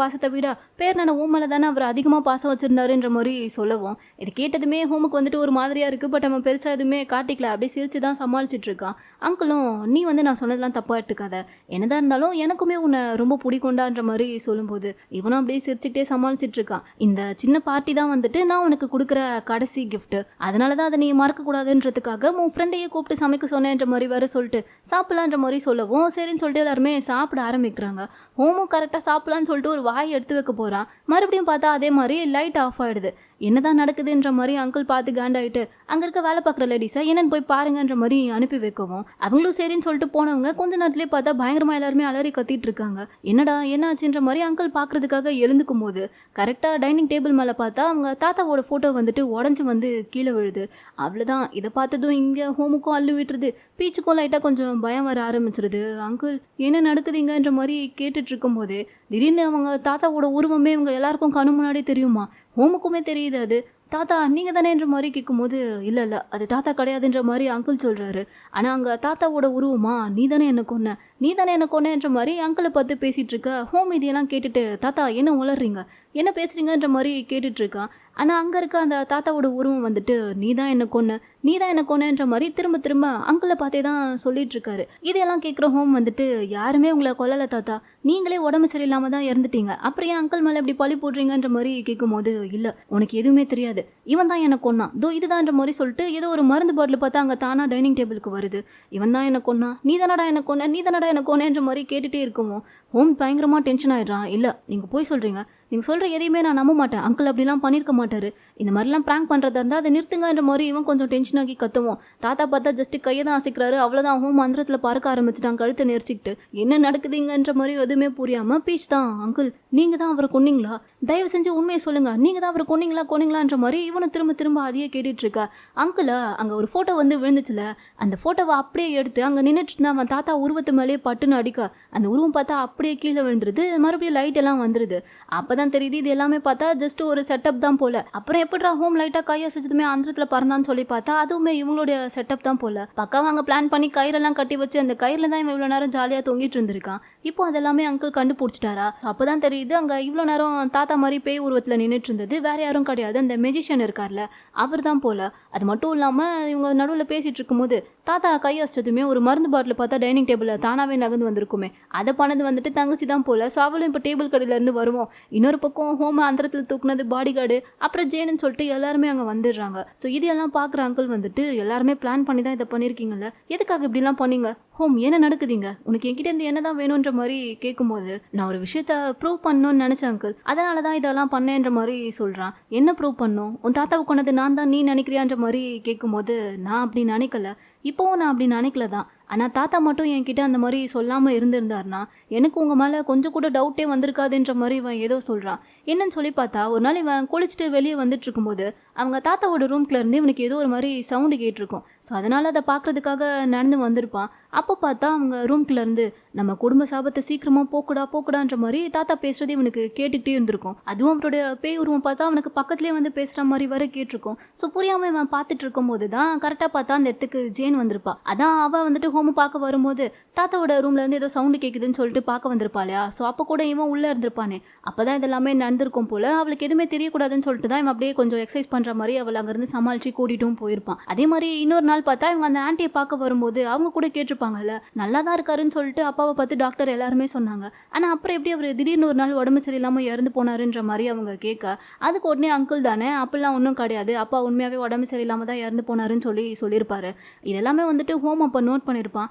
பாசத்தை விட பேர்னான உன் மேலே தானே அவர் அதிகமாக பாசம் வச்சுருந்தாருன்ற மாதிரி சொல்லவும் இது கேட்டதுமே ஹோமுக்கு வந்துட்டு ஒரு மாதிரியாக இருக்குது. பட் அவன் பெருசாக எதுவுமே காட்டிக்கல, அப்படியே சிரித்து தான் சமாளிச்சுட்டு இருக்கான். அங்கிளும் நீ வந்து நான் சொன்னதெல்லாம் தப்பாக எடுத்துக்காத, என்னதான் இருந்தாலும் எனக்குமே உன்னை ரொம்ப பிடிக்கும்டான்ற மாதிரி சொல்லும்போது இவனும் அப்படியே சிரிச்சுக்கிட்டே சமாளிச்சுட்டு இருக்கான். இந்த சின்ன பார்ட்டி தான் வந்துட்டு நான் உனக்கு கொடுக்குற கடைசி கிஃப்ட், அதனால தான் அதை நீ மறக்கக்கூடாதுன்றதுக்காக உன் ஃப்ரெண்டையே கூப்பிட்டு சமைக்க சொன்னேன்ற மாதிரி வேறு சொல்லிட்டு சாப்பிடலான்ற மாதிரி சொல்லவும் சரின்னு சொல்லிட்டு எல்லாருமே சாப்பிட ஆரம்பிக்கிறாங்க. ஹோமும் கரெக்டாக சாப்பிடலான்னு சொல்லிட்டு ஒரு வாய் எடுத்து வைக்க போகிறான். மறுபடியும் பார்த்தா அதே மாதிரி லைட் ஆஃப் ஆகிடுது. என்னதான் நடக்குதுன்ற மாதிரி அங்கிள் பார்த்து காண்டாயிட்டு அங்கே இருக்க வேலை பார்க்குற லேடிஸை என்னன்னு போய் பாருங்கன்ற மாதிரி அனுப்பி வைக்கவும் அவங்களும் சரின்னு சொல்லிட்டு போனவங்க கொஞ்ச நேரத்துலேயே பார்த்தா பயங்கரமாக எல்லாருமே அலறி கத்திட்டு இருக்காங்க. என்னடா என்ன ஆச்சுன்ற மாதிரி அங்கிள் பார்க்கறதுக்காக எழுந்துக்கும் போது கரெக்டாக கரெக்டாக டைனிங் டேபிள் மேலே பார்த்தா அவங்க தாத்தாவோட ஃபோட்டோ வந்துட்டு உடஞ்சி வந்து கீழே விழுது. அவ்வளோதான். இதை பார்த்ததும் இங்கே ஹோமுக்கும் அள்ளு விட்டுருது. பீச்சுக்கும் லைட்டாக கொஞ்சம் பயம் வர ஆரம்பிச்சிருது. அங்கிள் என்ன நடக்குதுங்கன்ற மாதிரி கேட்டுட்டு இருக்கும்போது திடீர்னு அவங்க தாத்தாவோட உருவமே இவங்க எல்லாருக்கும் கண்ணு முன்னாடியே தெரியுமா. ஹோமுக்குமே தெரியுது அது. தாத்தா நீங்கள் தானேன்ற மாதிரி கேட்கும்போது இல்லை இல்லை அது தாத்தா கிடையாதுன்ற மாதிரி அங்கிள் சொல்கிறாரு. ஆனால் அங்கே தாத்தாவோட உருவமா நீ தானே என்ன கொன்னேன்ற மாதிரி அங்கிளை பார்த்து பேசிகிட்டு இருக்க. ஹோம் இதெல்லாம் கேட்டுட்டு தாத்தா என்ன உளறீங்க என்ன பேசுகிறீங்கன்ற மாதிரி கேட்டுட்ருக்கா. ஆனால் அங்கே இருக்க அந்த தாத்தாவோட உருவம் வந்துட்டு நீ தான் என்ன கொன்னேன்ற மாதிரி திரும்ப திரும்ப அங்கிளை பார்த்தே தான் சொல்லிட்டு இருக்காரு. இதையெல்லாம் கேட்குற ஹோம் வந்துட்டு யாருமே உங்களை கொல்லலை தாத்தா, நீங்களே உடம்பு சரியில்லாமல் தான் இறந்துட்டீங்க, அப்புறம் ஏன் அங்கிள் மேலே இப்படி பழி போடுறீங்கன்ற மாதிரி கேட்கும்போது இல்லை உனக்கு எதுவுமே தெரியாது, இவன் தான் என்ன கொன்னான் தோ இதுதான்ற மாதிரி சொல்லிட்டு ஏதோ ஒரு மருந்து பாட்டில் பார்த்தா அங்கே தானா டைனிங் டேபிளுக்கு வருது. இவன் தான் என்ன கொன்னான், நீ தானடா என்ன கொன்னேன்ற மாதிரி கேட்டுகிட்டே இருக்குமோ ஹோம் பயங்கரமாக டென்ஷன் ஆகிடுறான். இல்லை நீங்கள் போய் சொல்கிறீங்க, நீங்கள் சொல்கிற எதையுமே நான் நம்ப மாட்டேன், அங்கிள் அப்படிலாம் பண்ணியிருக்க மாட்டார், இந்த மாதிரிலாம் ப்ராங்க் பண்ணுறதா இருந்தால் அதை நிறுத்துங்கன்ற மாதிரி இவன் கொஞ்சம் டென்ஷன் ஆகி கத்துவோம். தாத்தா பார்த்தா ஜஸ்ட்டு கையை தான் அசைக்கிறாரு. அவ்வளோதான் ஹோம் மந்திரத்தில் பறக்க ஆரம்பிச்சிட்டான் கழுத்தை நெரிச்சிக்கிட்டு. என்ன நடக்குதுங்கன்ற மாதிரி எதுவுமே புரியாமல் பீச் தான் அங்கிள் நீங்கள் தான் அவரை கொன்னீங்களா, தயவு செஞ்சு உண்மையை சொல்லுங்கள், நீங்கள் தான் அவரை கொன்னீங்களான்ற மாதிரி இவனை திரும்ப திரும்ப அதையே கேட்டுட்ருக்கா. அங்கிளா அங்கே ஒரு ஃபோட்டோ வந்து விழுந்துச்சுல, அந்த ஃபோட்டோவை அப்படியே எடுத்து அங்கே நின்றுட்டு இருந்தா அவன் தாத்தா உருவத்து மேலேயே பட்டுன்னு அடிக்க அந்த உருவம் பார்த்தா அப்படியே கீழே விழுந்துருது. மறுபடியும் லைட் எல்லாம் வந்துருது. அப்போ தான் தெரியுது இது எல்லாமே பார்த்தா ஜஸ்ட் ஒரு செட்டப் தான் போல. அப்புறம் எப்படிடா ஹோம் லைட்டாக கையை செஞ்சதுமே அந்தரத்தில் பறந்தான்னு சொல்லி பார்த்தா அதுவுமே இவங்களுடைய செட்டப் தான் போல. பக்காவாக அங்கே பிளான் பண்ணி கயிறெல்லாம் கட்டி வச்சு அந்த கயிறில் தான் இவன் இவ்வளோ நேரம் ஜாலியாக தொங்கிட்டு இருந்திருக்கான். இப்போ அதெல்லாமே அங்கிள் கண்டுபிடிச்சிட்டாரா. அப்போ தான் தெரியுது அங்கே இவ்வளோ நேரம் தாத்தா மாதிரி பேய் உருவத்தில் நின்றுட்டு இருந்தது வேற யாரும் கிடையாது, அந்த மெஜிஷியன் இருக்கார்ல அவர் தான் போல. அது மட்டும் இல்லாமல் இவங்க நடுவில் பேசிகிட்டு இருக்கும்போது தாத்தா கை அசைச்சதுமே ஒரு மருந்து பாட்டில் பார்த்தா டைனிங் டேபிளில் தானாகவே நகர்ந்து வந்திருக்குமே, அதை பண்ணது வந்துட்டு தங்கச்சி தான் போல. ஸோ அவளும் இப்போ டேபிள் கடையிலேருந்து வருவோம். இன்னொரு பக்கம் ஹோம் அந்தரத்தில் தூக்குனது பாடி கார்டு, அப்புறம் ஜேன்னு சொல்லிட்டு எல்லாருமே அங்கே வந்துடுறாங்க. ஸோ இதெல்லாம் பார்க்குற அங்கிள் வந்துட்டு எல்லாருமே பிளான் பண்ணி தான் இதை பண்ணியிருக்கீங்கல்ல, எதுக்காக இப்படிலாம் பண்ணீங்க ஹோம், என்ன நடக்குதுங்க, உனக்கு என்கிட்ட இருந்து என்ன தான் வேணுன்ற மாதிரி கேட்கும்போது நான் ஒரு விஷயத்த ப்ரூவ் பண்ணணும்னு நினச்சேன் அங்கிள், அதனால தான் இதெல்லாம் பண்ணேன்ற மாதிரி சொல்கிறான். என்ன ப்ரூவ் பண்ணும், உன் தாத்தாவை கொண்டது நான் தான் நீ நினைக்கிறியான்ற மாதிரி கேட்கும்போது நான் அப்படி நினைக்கல, இப்போவும் நான் அப்படி நினைக்கல தான், ஆனால் தாத்தா மட்டும் என்கிட்ட அந்த மாதிரி சொல்லாமல் இருந்திருந்தாருனா எனக்கு உங்கள் மேலே கொஞ்சம் கூட டவுட்டே வந்திருக்காதுன்ற மாதிரி இவன் ஏதோ சொல்கிறான். என்னன்னு சொல்லி பார்த்தா ஒரு நாள் இவன் குளிச்சுட்டு வெளியே வந்துட்டு இருக்கும்போது அவங்க தாத்தாவோட ரூம்குள்ளேருந்து இவனுக்கு ஏதோ ஒரு மாதிரி சவுண்டு கேட்டிருக்கும். ஸோ அதனால் அதை பார்க்குறதுக்காக நடந்து வந்திருப்பான். அப்போ பார்த்தா அவங்க ரூம்குள்ளேருந்து நம்ம குடும்ப சாபத்தை சீக்கிரமாக போக்குடான்ற மாதிரி தாத்தா பேசுறது இவனுக்கு கேட்டுக்கிட்டே இருந்திருக்கும். அதுவும் அவருடைய பேய் உருவம் பார்த்தா அவனுக்கு பக்கத்துலேயே வந்து பேசுகிற மாதிரி வர கேட்டிருக்கும். ஸோ புரியாமல் இவன் பார்த்துட்டு இருக்கும்போது தான் கரெக்டாக பார்த்தா அந்த இடத்துக்கு ஜேன் வந்திருப்பா. அதான் அவள் வந்துட்டு ஹோமு பார்க்க வரும்போது தாத்தாவோட ரூம்லேருந்து ஏதோ சவுண்டு கேட்குதுன்னு சொல்லிட்டு பார்க்க வந்திருப்பா இல்லையா. ஸோ அப்போ கூட இவன் உள்ளே இருந்திருப்பானே, அப்போ தான் இதெல்லாமே நடந்திருக்கும் போல். அவளுக்கு எதுவுமே தெரியக்கூடாதுன்னு சொல்லிட்டு தான் இவன் அப்படியே கொஞ்சம் எக்ஸசைஸ் பண்ணுற மாதிரி அவள் அங்கேருந்து சமாளித்து கூட்டிட்டும் போயிருப்பான். அதே மாதிரி இன்னொரு நாள் பார்த்தா இவங்க அந்த ஆண்டியை பார்க்க வரும்போது அவங்க கூட கேட்டிருப்பாங்கல்ல நல்லா தான் இருக்காருன்னு சொல்லிட்டு அப்பாவை பார்த்து டாக்டர் எல்லாருமே சொன்னாங்க. ஆனால் அப்புறம் எப்படி அவர் திடீர்னு ஒரு நாள் உடம்பு சரியில்லாமல் இறந்து போனாருன்ற மாதிரி அவங்க கேட்க அதுக்கு உடனே அங்கிள் தானே அப்படிலாம் ஒன்றும் கிடையாது, அப்பா உண்மையாகவே உடம்பு சரியில்லாமல் தான் இறந்து போனாருன்னு சொல்லியிருப்பாரு. இதெல்லாமே வந்துட்டு ஹோம் அப்போ நோட் பண்ணியிருப்பான்.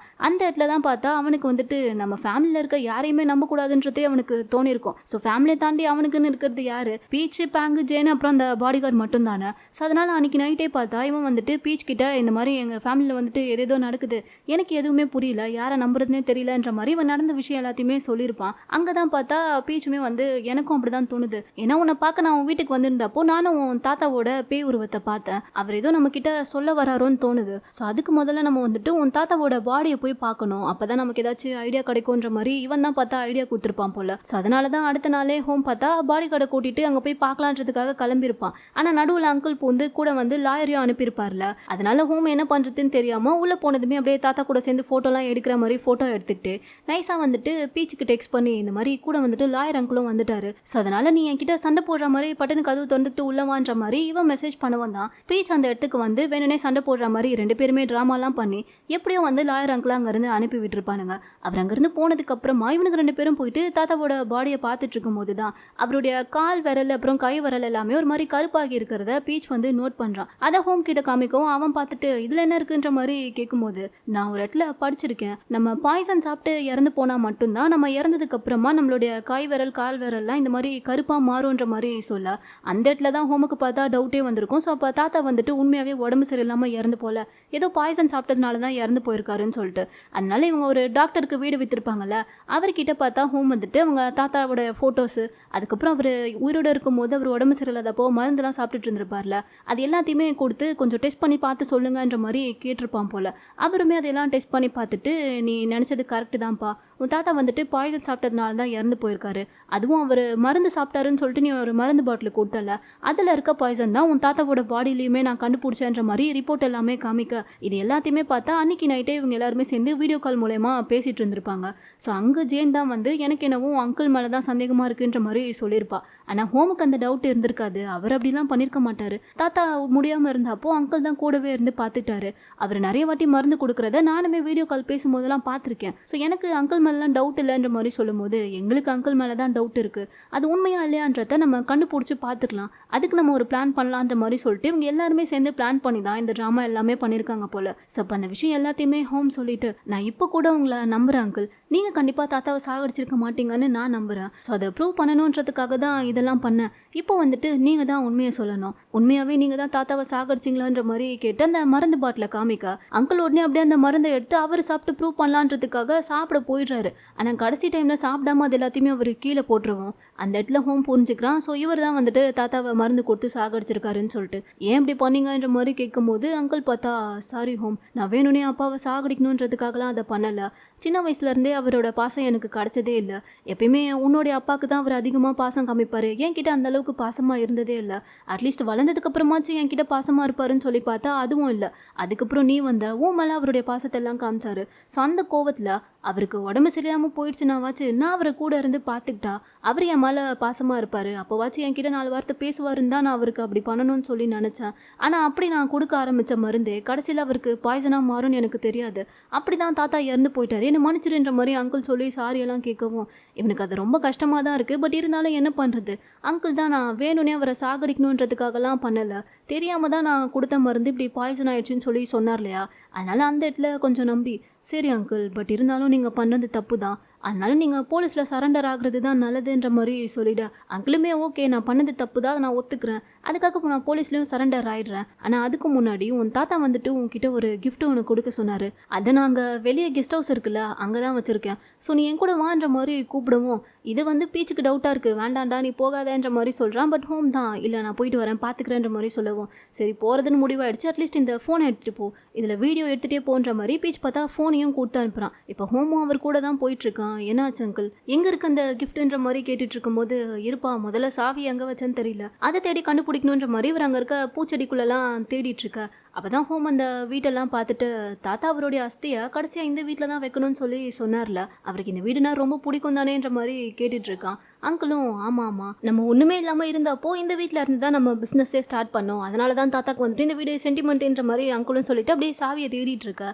அந்த இடத்துல தான் பார்த்தா அவனுக்கு வந்துட்டு நம்ம ஃபேமிலியில் இருக்க யாரையுமே நம்பக்கூடாதுன்றதே அவனுக்கு தோணியிருக்கும். ஸோ ஃபேமிலியை தாண்டி அவனுக்குன்னு இருக்கிறது யார், பீச்சு பேங்கு ஜேன் அப்புறம் அந்த பாடி கார்டு மட்டும் தானே. ஸோ அதனால் அன்றைக்கி நைட்டே பார்த்தா இவன் வந்துட்டு பீச் கிட்ட இந்த மாதிரி எங்கள் ஃபேமிலியில் வந்துட்டு ஏதோ நடக்குது, எனக்கு எதுவுமே புரியல, யாரை நம்புறதுனே தெரியலன்ற மாதிரி இவன் நடந்த விஷயம் எல்லாத்தையுமே சொல்லியிருப்பான். அங்கே தான் பார்த்தா பீச்சுமே வந்து எனக்கும் அப்படி தான் தோணுது, ஏன்னா உன்னை பார்க்க நான் உன் வீட்டுக்கு வந்திருந்தப்போ நானும் உன் தாத்தாவோட பேய் உருவத்தை பார்த்தேன், அவர் ஏதோ நம்ம கிட்ட சொல்ல வராரோன்னு தோணுது. ஸோ அதுக்கு முதல்ல நம்ம வந்துட்டு உன் தாத்தாவோட பாடியை போய் பார்க்கணும், அப்பதான் நமக்கு ஏதாச்சும் ஐடியா கிடைக்கும்ன்ற மாதிரி இவன் தான் பார்த்தா ஐடியா கொடுத்துருப்பான் போல. ஸோ அதனால தான் அடுத்த நாளே ஹோம் பார்த்தா பாடி கார்டை கூட்டிட்டு அங்கே போய் பார்க்கலான்றதுக்காக கிளம்பியிருப்பான். ஆனால் நடுவில் அங்கிள் பூந்து கூட வந்து லாயரையும் அனுப்பியிருப்பார்ல, அதனால ஹோம் என்ன பண்ணுறதுன்னு தெரியாமல் உள்ளே போனதுமே அப்படியே தாத்தா கூட சேர்ந்து ஃபோட்டோலாம் எடுக்கிற மாதிரி ஃபோட்டோ எடுத்துக்கிட்டு நைஸாக வந்துட்டு பீச்சுக்கு டெக்ஸ்ட் பண்ணி இந்த மாதிரி கூட வந்துட்டு லாயர் அங்கிளும் வந்துட்டாரு, ஸோ அதனால நீ என்கிட்ட சண்டை போடுற மாதிரி பட்டனு கதவு திறந்துட்டு உள்ளவான்ற மாதிரி இவன் மெசேஜ் பண்ணுவான் தான். பீச் அந்த இடத்துக்கு வந்து வேணுனே சண்டை போடுற மாதிரி ரெண்டு பேருமே ட்ராமாலாம் பண்ணி எப்படியும் வந்து லாயர் அங்கிள் அங்கேருந்து அனுப்பி விட்டுருப்பானுங்க. அவர் அங்கேருந்து போனதுக்கு அப்புறமா இவனுக்கு ரெண்டு பேரும் போயிட்டு தாத்தாவோட பாடியை பார்த்துட்டு இருக்கும் போது தான் அவருடைய கால் விரல் அப்புறம் கை விரல் எல்லாமே ஒரு மாதிரி கருப்பாகி இருக்கிறத பீச் வந்து நோட் பண்ணுறான். அதை ஹோம் கிட்ட காமிக்கவும் அவன் பார்த்துட்டு இதில் என்ன இருக்குன்ற மாதிரி கேட்கும்போது நான் ஒரு இடத்துல படிச்சிருக்கேன். நம்ம பாய்சன் சாப்பிட்டு இறந்து போனால் மட்டும்தான் நம்ம இறந்ததுக்கு அப்புறமா நம்மளுடைய கை விரல் கால் விரல்லாம் இந்த மாதிரி கருப்பாக மாறுன்ற மாதிரி சொல்ல அந்த இடத்துல தான் ஹோமுக்கு பார்த்தா டவுட்டே வந்திருக்கும். ஸோ அப்போ தாத்தா வந்துட்டு உண்மையாகவே உடம்பு சரியில்லாமல் இறந்து போல, ஏதோ பாய்சன் சாப்பிட்டதுனால தான் இறந்து போயிருக்காருன்னு சொல்லிட்டு அதனால இவங்க ஒரு டாக்டருக்கு வீடு விற்றுருப்பாங்கல்ல, அவர்கிட்ட பார்த்தா ஹோம் வந்துட்டு அவங்க தாத்தாவோட ஃபோட்டோஸு, அதுக்கப்புறம் அவர் உயிரோடு இருக்கும்போது அவர் உடம்பு சரியில்லாதப்போ மருந்துலாம் சாப்பிட்டுட்டு இருந்திருப்பார்ல, அது எல்லாத்தையுமே கொடுத்து கொஞ்சம் டெஸ்ட் பண்ணி பார்த்து சொல்லுங்கன்ற மாதிரி கேட்டிருப்பான் போல். அவருமே அதெல்லாம் டெஸ்ட் பண்ணி பார்த்துட்டு நீ நினச்சது கரெக்டு தான்ப்பா, உன் தாத்தா வந்துட்டு பாய்சன் சாப்பிட்டதுனால தான் இறந்து போயிருக்காரு, அதுவும் அவர் மருந்து சாப்பிட்டாருன்னு சொல்லிட்டு நீ ஒரு மருந்து பாட்டில் கொடுத்தல, அதில் இருக்க பாய்சன் தான் உன் தாத்தாவோட பாடியிலையுமே நான் கண்டுபிடிச்சேன்ற மாதிரி ரிப்போர்ட் எல்லாமே காமிக்க, இது எல்லாத்தையுமே பார்த்தா அன்னைக்கு நைட்டே இவங்க எல்லாருமே சேர்ந்து வீடியோ கால் மூலயமா பேசிகிட்டு இருந்திருப்பாங்க. ஸோ அங்கே ஜேன் தான் வந்து எனக்கு என்னவோ அங்கிள் மேலே தான் சந்தேகமாக இருக்குன்ற மாதிரி சொல்லியிருப்பா. ஆனால் ஹோமுக்கு அந்த டவுட் இருந்திருக்காது, அவர் அப்படிலாம் பண்ணியிருக்க மாட்டார். தாத்தா முடியாமல் இருந்தப்போ அங்கிள் தான் கூடவே இருந்து பார்த்துட்டாரு. அவர் நிறைய வாட்டி மருந்து கொடுக்குறத நானுமே வீடியோ கால் பேசும்போதெல்லாம் பார்த்துருக்கேன். ஸோ எனக்கு அங்கிள் மேலாம் டவுட் இல்லைன்ற மாதிரி சொல்லும்போது எங்களுக்கு அங்கிள் மேலே தான் டவுட் இருக்குது, அது உண்மையா இல்லையான்றத நம்ம கண்டுபிடிச்சி பார்த்துக்கலாம், அதுக்கு நம்ம ஒரு பிளான் பண்ணலான்ற மாதிரி சொல்லிட்டு இவங்க எல்லாருமே சேர்ந்து பிளான் பண்ணி தான் இந்த ட்ராமா எல்லாமே பண்ணியிருக்காங்க போல. ஸோ அப்போ அந்த விஷயம் எல்லாத்தையுமே ஹோம் சொல்லிட்டு நான் இப்போ கூட உங்களை நம்புகிறேன் அங்கிள், நீங்கள் கண்டிப்பாக தாத்தாவை சாகடிச்சிருக்க மாட்டீங்கன்னு நான் நம்புகிறேன். ஸோ அதை ப்ரூவ் பண்ணணுன்றதுக்காக தான் இதெல்லாம் பண்ணேன். இப்போ வந்துட்டு நீங்கள் தான் உண்மையை சொல்லணும், உண்மையாகவே நீங்கள் தான் தாத்தாவை சாகடிச்சிங்களான்ற மாதிரி கேட்டு அந்த மருந்து பாட்டில் காமிக்க அங்கிள் உடனே அப்படியே அந்த மருந்தை எடுத்து அவர் சாப்பிட்டு ப்ரூவ் பண்ணலான்றதுக்காக சாப்பிட போயிடுறாரு. ஆனால் கடைசி டைமில் சாப்பிடாம அது எல்லாத்தையுமே அவர் கீழே போட்டுருவோம். அந்த இடத்துல ஹோம் புரிஞ்சுக்கிறான், ஸோ இவர் தான் வந்துட்டு தாத்தாவை மருந்து கொடுத்து சாகடிச்சிருக்காருன்னு சொல்லிட்டு. ஏன் இப்படி பண்ணீங்கன்ற மாதிரி கேட்கும்போது அங்கிள் பார்த்தா சாரி ஹோம், நான் வேணும்னே அப்பாவை சாகடிக்கணுன்றதுக்காகலாம் அதை பண்ணலை, சின்ன வயசுலேருந்தே அவரோட பாசம் எனக்கு கிடைச்சதே இல்லை, எப்பயுமே உன்னோடைய அப்பாவுக்கு தான் அவர் அதிகமாக பாசம் காமிப்பார், என்கிட்ட அந்த அளவுக்கு பாசமாக இருந்ததே இல்லை, அட்லீஸ்ட் வளர்ந்ததுக்கு அப்புறமாச்சும் என்கிட்ட பாசமாக இருப்பாருன்னு சொல்லி பார்த்தா அதுவும் இல்லை. அதுக்கப்புறம் நீ வந்த உன் மேலே அவருடைய பாசத்தை எல்லாம் காமிச்சாரு. ஸோ அந்த கோவத்தில் அவருக்கு உடம்பு சரியில்லாமல் போயிடுச்சுனாவாச்சு நான் அவரை கூட இருந்து பார்த்துக்கிட்டா அவர் என் மேலே பாசமாக இருப்பார், அப்போவாச்சும் என்கிட்ட 4 வார்த்தை பேசுவாருன்னு தான் நான் அவருக்கு அப்படி பண்ணணும்னு சொல்லி நினச்சேன். ஆனால் அப்படி நான் கொடுக்க ஆரம்பித்த மருந்தே கடைசியில் அவருக்கு பாய்சனாக மாறும்னு எனக்கு தெரியாது, அப்படி தான் தாத்தா இறந்து போயிட்டார், என்னை மன்னிச்சிருன்ற மாதிரி அங்கிள் சொல்லி சாரியெல்லாம் கேட்கவும் இவனுக்கு அது ரொம்ப கஷ்டமாக தான் இருக்குது. பட் இருந்தாலும் என்ன பண்ணுறது, அங்கிள் தான் நான் வேணும்னே அவரை சாகடிக்கணுன்றதுக்காகலாம் பண்ணலை, தெரியாமல் தான் நான் கொடுத்த மருந்து இப்படி பாய்சன் ஆயிடுச்சுன்னு சொல்லி சொன்னார் இல்லையா, அதனால் அந்த இடத்துல கொஞ்சம் நம்பி சரி அங்கிள், பட் இருந்தாலும் நீங்கள் பண்ணது தப்பு தான், அதனால நீங்கள் போலீஸில் சரண்டர் ஆகுறது தான் நல்லதுன்ற மாதிரி சொல்லிவிட அங்கிளுமே ஓகே நான் பண்ணது தப்பு தான் நான் ஒத்துக்கிறேன், அதுக்காக நான் போலீஸ்லேயும் சரண்டர் ஆகிடுறேன், ஆனால் அதுக்கு முன்னாடி உன் தாத்தா வந்துட்டு உன்கிட்ட ஒரு கிஃப்ட் ஒன்று கொடுக்க சொன்னார், அதை நாங்கள் வெளியே கெஸ்ட் ஹவுஸ் இருக்குல்ல அங்கே தான் வச்சுருக்கேன், ஸோ நீ என் கூட வான்ற மாதிரி கூப்பிடுவோம். இது வந்து பீச்சுக்கு டவுட்டாக இருக்குது, வேண்டாண்டா நீ போகாதன்ற மாதிரி சொல்கிறான். பட் ஹோம் தான் இல்லை நான் போயிட்டு வரேன் பார்த்துக்கிறேன்ற மாதிரி சொல்லவும் சரி போகிறதுன்னு முடிவாயிடுச்சு, அட்லீஸ்ட் இந்த ஃபோனை எடுத்துகிட்டு போ, இதில் வீடியோ எடுத்துகிட்டே போன்ற மாதிரி பீச் பார்த்தா ஃபோனையும் கொடுத்து அனுப்புகிறான். இப்போ ஹோமும் அவர் கூட தான் போயிட்டுருக்கான். என்னாச்சு அங்கிள், எங்கே இருக்கு அந்த கிஃப்ட்ன்ற மாதிரி கேட்டுட்டு இருக்கும்போது இருப்பா முதல்ல சாவி எங்கே வச்சேன்னு தெரியல, அதை தேடி கண்டுபிடிக்கணுன்ற மாதிரி இவர் அங்கே இருக்க பூச்செடிக்குள்ளெல்லாம் தேடிட்டு இருக்க. அப்போ தான் ஹோம் அந்த வீட்டெல்லாம் பார்த்துட்டு தாத்தா அவருடைய அஸ்தியை கடைசியாக இந்த வீட்டில் தான் வைக்கணும்னு சொல்லி சொன்னார்ல, அவருக்கு இந்த வீடுனா ரொம்ப பிடிக்கும் தானேன்ற மாதிரி கேட்டுட்டு இருக்கான். அங்கிளும் ஆமாம் ஆமாம் நம்ம ஒன்றுமே இல்லாமல் இருந்தப்போ இந்த வீட்டில் இருந்து தான் நம்ம பிஸ்னஸே ஸ்டார்ட் பண்ணோம், அதனால தான் தாத்தாக்கு வந்துட்டு இந்த வீடு சென்டிமெண்ட்ன்ற மாதிரி அங்கிளும் சொல்லிட்டு அப்படியே சாவியை தேடிட்டு இருக்க.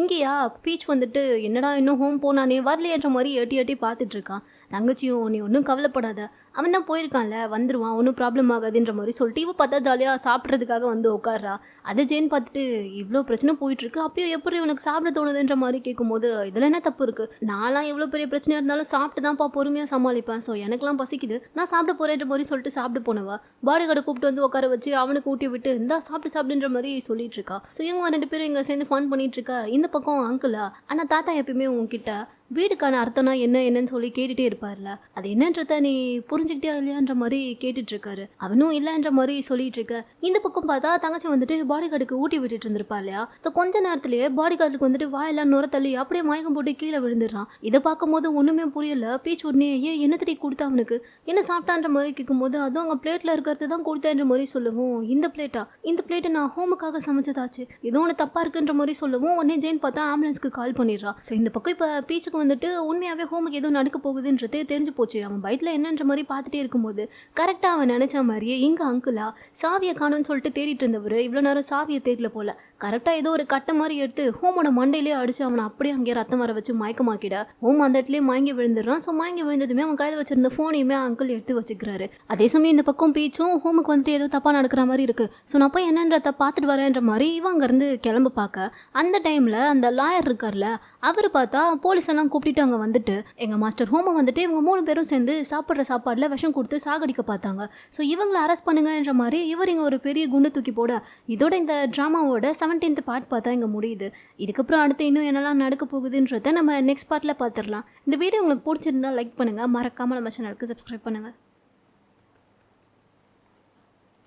இங்கேயா பீச் வந்துட்டு என்னடா இன்னும் ஹோம் போனானே வரலையன்ற மாதிரி எட்டி எட்டி பார்த்துட்டு இருக்கான். தங்கச்சியும் நீ ஒன்றும் கவலைப்படாத, அவன் தான் போயிருக்கான்ல வந்துடுவான், ஒன்றும் ப்ராப்ளம் ஆகாதுன்ற மாதிரி சொல்லிட்டு இவ பார்த்தா ஜாலியாக சாப்பிட்றதுக்காக வந்து உட்கார்றா. அதை ஜேன் பார்த்துட்டு இவ்வளோ பிரச்சனை போயிட்டுருக்கு, அப்பயும் எப்படி உனக்கு சாப்பிட தோணுதுன்ற மாதிரி கேட்கும்போது இதில் என்ன தப்பு இருக்குது, நான்லாம் எவ்வளோ பெரிய பிரச்சனை இருந்தாலும் சாப்பிட்டு தான்ப்பா பொறுமையாக சமாளிப்பேன், ஸோ எனக்குலாம் பசிக்குது நான் சாப்பிட போகிறேன்ற மாதிரி சொல்லிட்டு சாப்பிட்டு போனவா பாடி கார்டை கூப்பிட்டு வந்து உட்கார வச்சு அவனுக்கு ஊட்டி விட்டு இந்தா சாப்பிட்டு சாப்பிடுன்ற மாதிரி சொல்லிட்டு இருக்கா. ஸோ இவங்க 2 பேரும் இங்கே சேர்ந்து ஃபன் பண்ணிட்டு இருக்கா. இந்த பக்கம் அங்கிளா ஆனால் தாத்தா எப்பயுமே உங்ககிட்ட வீடுக்கான அர்த்தம்னா என்னன்னு சொல்லி கேட்டுகிட்டே இருப்பார்ல, அது என்னன்றத நீ புரிஞ்சுக்கிட்டே இல்லையான்ற மாதிரி கேட்டுட்டு இருக்காரு. அவனும் இல்லைன்ற மாதிரி சொல்லிட்டு இருக்க. இந்த பக்கம் பார்த்தா தங்கச்சி வந்துட்டு பாடி கார்டுக்கு ஊட்டி விட்டுட்டு இருந்திருப்பா இல்லையா. ஸோ கொஞ்ச நேரத்திலேயே பாடி கார்டுக்கு வந்துட்டு வாயெல்லாம் நுர தள்ளி அப்படியே மயக்கம் போட்டு கீழே விழுந்துடுறான். இதை பார்க்கும்போது ஒன்றுமே புரியல. பீச் உடனே என்ன தடி கொடுத்தா அவனுக்கு என்ன சாப்பிட்டான்ற மாதிரி கேட்கும்போது அதுவும் அங்கே பிளேட்டில் இருக்கிறது தான் கொடுத்தேன்ற மாதிரி சொல்லுவோம். இந்த பிளேட்டை நான் ஹோமுக்காக சமைச்சதாச்சு, ஏதோ ஒன்று தப்பாக இருக்குன்ற மாதிரி சொல்லுவோம். உடனே ஜெயின் பார்த்தா ஆம்புலன்ஸ்க்கு கால் பண்ணிடுறா. ஸோ இந்த பக்கம் இப்போ பீச்சுக்கு வந்துட்டு உண்மையாகவே ஹோமுக்கு ஏதோ நடக்க போகுதுன்றது தெரிஞ்சு போச்சு. அவன் பயத்தில் என்னன்ற மாதிரி பார்த்துட்டே இருக்கும்போது கரெக்டாக அவன் நினச்ச மாதிரியே இங்கே அங்கிளா சாவியை காணும்னு சொல்லிட்டு தேடிட்டு இருந்தவர் இவ்வளோ நேரம் சாவியை தேடல போல. கரெக்டாக ஏதோ ஒரு கட்டை மாதிரி எடுத்து ஹோமோட மண்டையிலே அடிச்சு அவனை அப்படியே அங்கேயே ரத்தம் வர வச்சு மயக்கமாக்கிட ஹோம் அந்த இடத்துலேயே மயங்கி விழுந்துடுறான். ஸோ மயங்கி விழுந்ததுமே அவன் கையில் வச்சிருந்த ஃபோனையுமே அங்கிள் எடுத்து வச்சுக்கிறாரு. அதே சமயம் இந்த பக்கம் பீச்சும் ஹோமுக்கு வந்துட்டு ஏதோ தப்பாக நடக்கிற மாதிரி இருக்கு. ஸோ நான் போய் என்னன்றத பார்த்துட்டு வரேன்ற மாதிரி இவன் அங்கேருந்து கிளம்ப பார்க்க அந்த டைமில் அந்த லாயர் இருக்கார்ல அவர் பார்த்தா போலீஸ் எல்லாம் கூப்பிட்டு அங்கே வந்துட்டு எங்கள் மாஸ்டர் ஹோமை வந்துட்டு இவங்க 3 பேரும் சேர்ந்து சாப்பிட்ற சாப்பாடில் விஷம் கொடுத்து சாகடிக்க பார்த்தாங்க. ஸோ இவங்களை அரெஸ்ட் பண்ணுங்கன்ற மாதிரி இவர் இங்கே ஒரு பெரிய குண்டு தூக்கி போட இதோட இந்த ட்ராமாவோட 17th பார்ட் பார்த்தா இங்கே முடியுது. இதுக்கப்புறம் அடுத்து இன்னும் என்னெல்லாம் நடக்க போகுதுன்றதை நம்ம நெக்ஸ்ட் பார்ட்டில் பார்த்துடலாம். இந்த வீடியோ உங்களுக்கு பிடிச்சிருந்தா லைக் பண்ணுங்கள், மறக்காமல் நம்ம சேனலுக்கு சப்ஸ்கிரைப் பண்ணுங்கள்.